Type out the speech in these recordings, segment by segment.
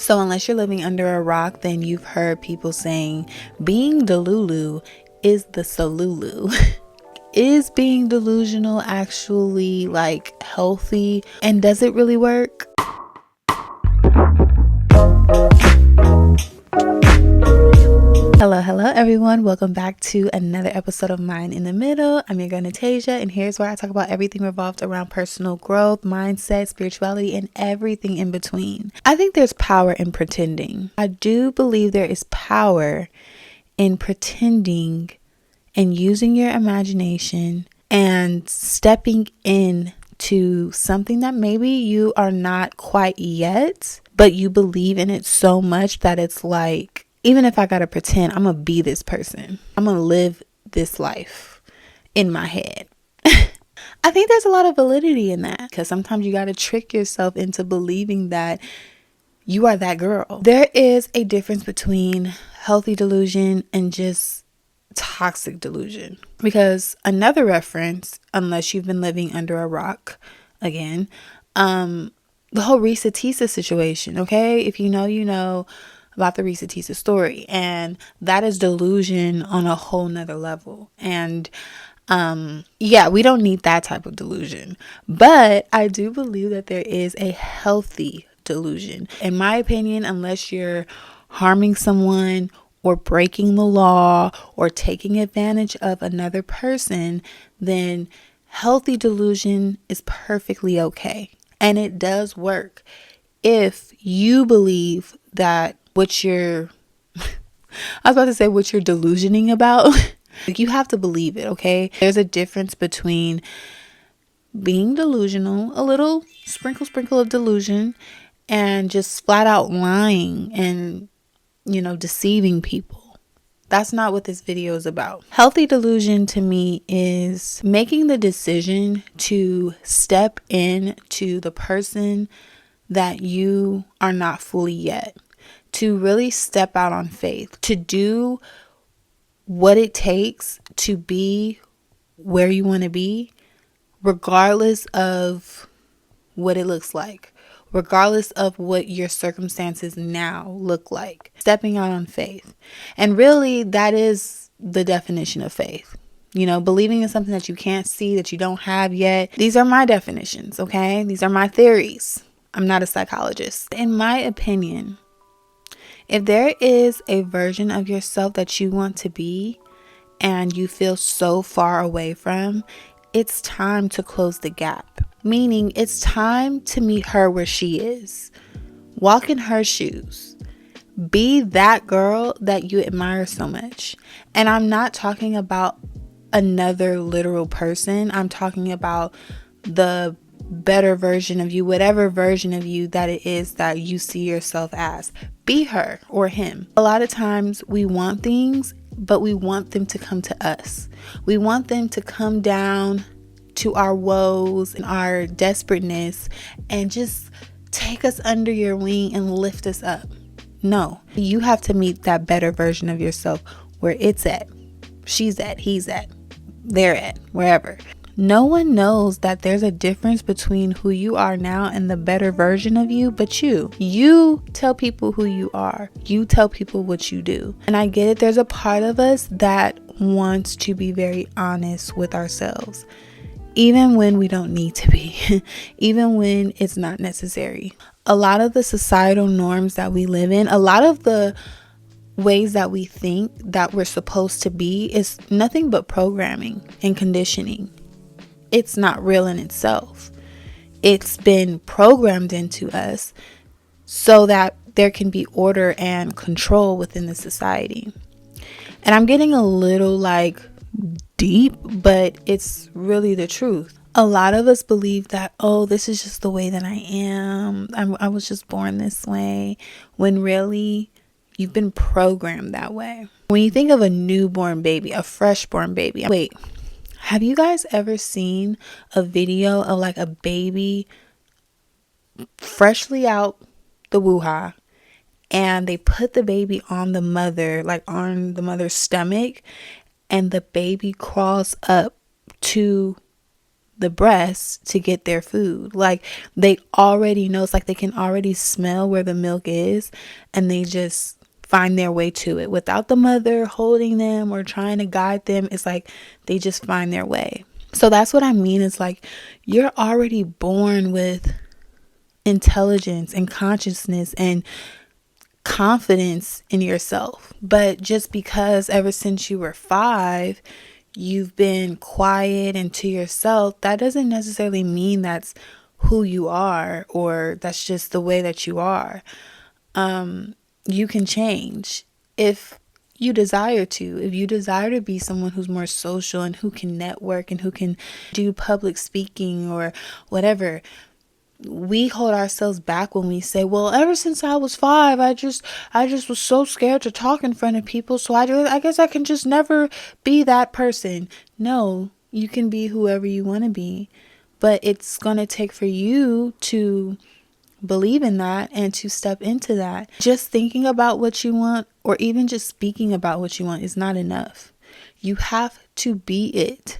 So unless you're living under a rock, then you've heard people saying being delulu is the salulu. Is being delusional actually like healthy, and does it really work? Hello everyone, welcome back to another episode of Mind in the Middle. I'm your girl Natasia, and here's where I talk about everything revolved around personal growth, mindset, spirituality, and everything in between. I think there's power in pretending. I do believe there is power in pretending and using your imagination and stepping in to something that maybe you are not quite yet, but you believe in it so much that it's like, even if I gotta pretend, I'm gonna be this person. I'm gonna live this life in my head. I think there's a lot of validity in that, because sometimes you gotta trick yourself into believing that you are that girl. There is a difference between healthy delusion and just toxic delusion. Because another reference, unless you've been living under a rock, again, the whole Reesa Teesa situation, okay? If you know, you know about the Reesa Teesa story, and that is delusion on a whole nother level. And yeah, we don't need that type of delusion, but I do believe that there is a healthy delusion. In my opinion, unless you're harming someone or breaking the law or taking advantage of another person, then healthy delusion is perfectly okay. And it does work if you believe that what you're delusioning about, like, you have to believe it, okay? There's a difference between being delusional, a little sprinkle of delusion, and just flat out lying and, deceiving people. That's not what this video is about. Healthy delusion to me is making the decision to step into the person that you are not fully yet, to really step out on faith, to do what it takes to be where you want to be, regardless of what it looks like, regardless of what your circumstances now look like. Stepping out on faith. And really, that is the definition of faith. Believing in something that you can't see, that you don't have yet. These are my definitions, okay? These are my theories. I'm not a psychologist. In my opinion, if there is a version of yourself that you want to be and you feel so far away from, it's time to close the gap. Meaning, it's time to meet her where she is. Walk in her shoes. Be that girl that you admire so much. And I'm not talking about another literal person. I'm talking about the better version of you, whatever version of you that it is that you see yourself as. Be her or him. A lot of times we want things, but we want them to come to us. We want them to come down to our woes and our desperateness and just take us under your wing and lift us up. No, you have to meet that better version of yourself where it's at, she's at, he's at, they're at, wherever. No one knows that there's a difference between who you are now and the better version of you but you. You tell people who you are. You tell people what you do. And I get it. There's a part of us that wants to be very honest with ourselves, even when we don't need to be, even when it's not necessary. A lot of the societal norms that we live in, a lot of the ways that we think that we're supposed to be is nothing but programming and conditioning. It's not real in itself. It's been programmed into us so that there can be order and control within the society. And I'm getting a little deep, but it's really the truth. A lot of us believe that, this is just the way that I am. I was just born this way, when really you've been programmed that way. When you think of a newborn baby, a fresh-born baby, wait, have you guys ever seen a video of a baby freshly out the woo-ha, and they put the baby on the mother, on the mother's stomach, and the baby crawls up to the breast to get their food. Like they already know, it's like they can already smell where the milk is, and they just find their way to it without the mother holding them or trying to guide them. It's like they just find their way. So that's what I mean. It's like you're already born with intelligence and consciousness and confidence in yourself. But just because ever since you were 5, you've been quiet and to yourself, that doesn't necessarily mean that's who you are or that's just the way that you are. You can change if you desire to. If you desire to be someone who's more social and who can network and who can do public speaking or whatever, we hold ourselves back when we say, well, ever since I was 5, I just was so scared to talk in front of people, so I guess I can just never be that person. No, you can be whoever you want to be, but it's going to take for you to believe in that and to step into that. Just thinking about what you want or even just speaking about what you want is not enough. You have to be it.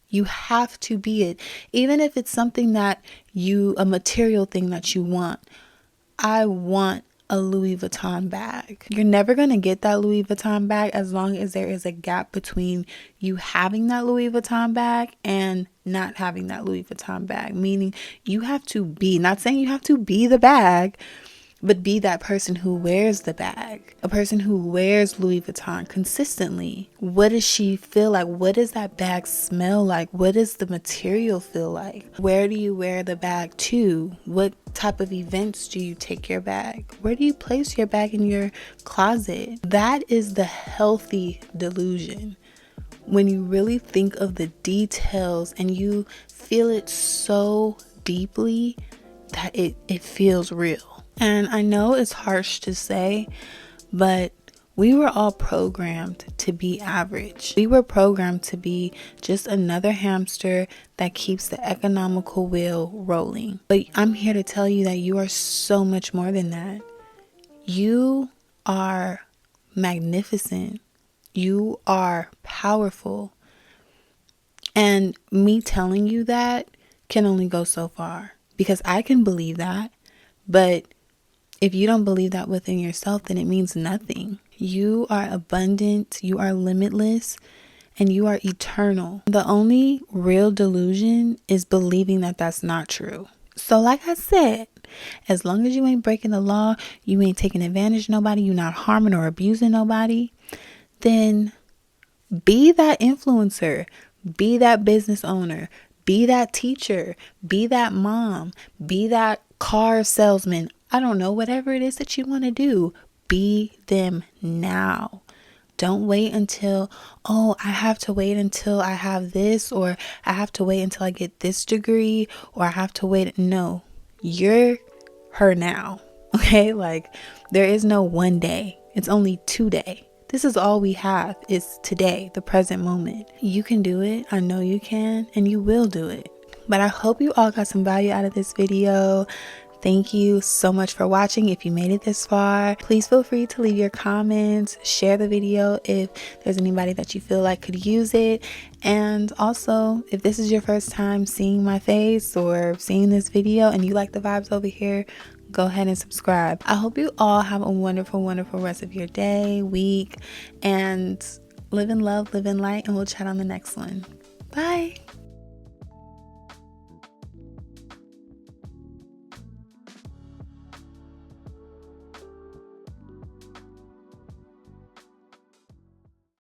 You have to be it. Even if it's something that a material thing that you want. I want a Louis Vuitton bag. You're never going to get that Louis Vuitton bag as long as there is a gap between you having that Louis Vuitton bag and not having that Louis Vuitton bag. Meaning you have to be, not saying you have to be the bag, but be that person who wears the bag, a person who wears Louis Vuitton consistently. What does she feel like? What does that bag smell like? What does the material feel like? Where do you wear the bag to? What type of events do you take your bag? Where do you place your bag in your closet? That is the healthy delusion. When you really think of the details and you feel it so deeply that it feels real. And I know it's harsh to say, but we were all programmed to be average. We were programmed to be just another hamster that keeps the economical wheel rolling. But I'm here to tell you that you are so much more than that. You are magnificent. You are powerful. And me telling you that can only go so far, because I can believe that, but if you don't believe that within yourself, then it means nothing. You are abundant, you are limitless, and you are eternal. The only real delusion is believing that that's not true. So like I said, as long as you ain't breaking the law, you ain't taking advantage of nobody, you're not harming or abusing nobody, then be that influencer, be that business owner, be that teacher, be that mom, be that car salesman. I don't know, whatever it is that you want to do, be them now. Don't wait until, I have to wait until I have this, or I have to wait until I get this degree, or I have to wait. No, you're her now. Okay. Like there is no one day. It's only today. This is all we have is today, the present moment. You can do it. I know you can, and you will do it. But I hope you all got some value out of this video. Thank you so much for watching. If you made it this far, please feel free to leave your comments, share the video if there's anybody that you feel like could use it. And also, if this is your first time seeing my face or seeing this video and you like the vibes over here, go ahead and subscribe. I hope you all have a wonderful, wonderful rest of your day, week, and live in love, live in light, and we'll chat on the next one. Bye.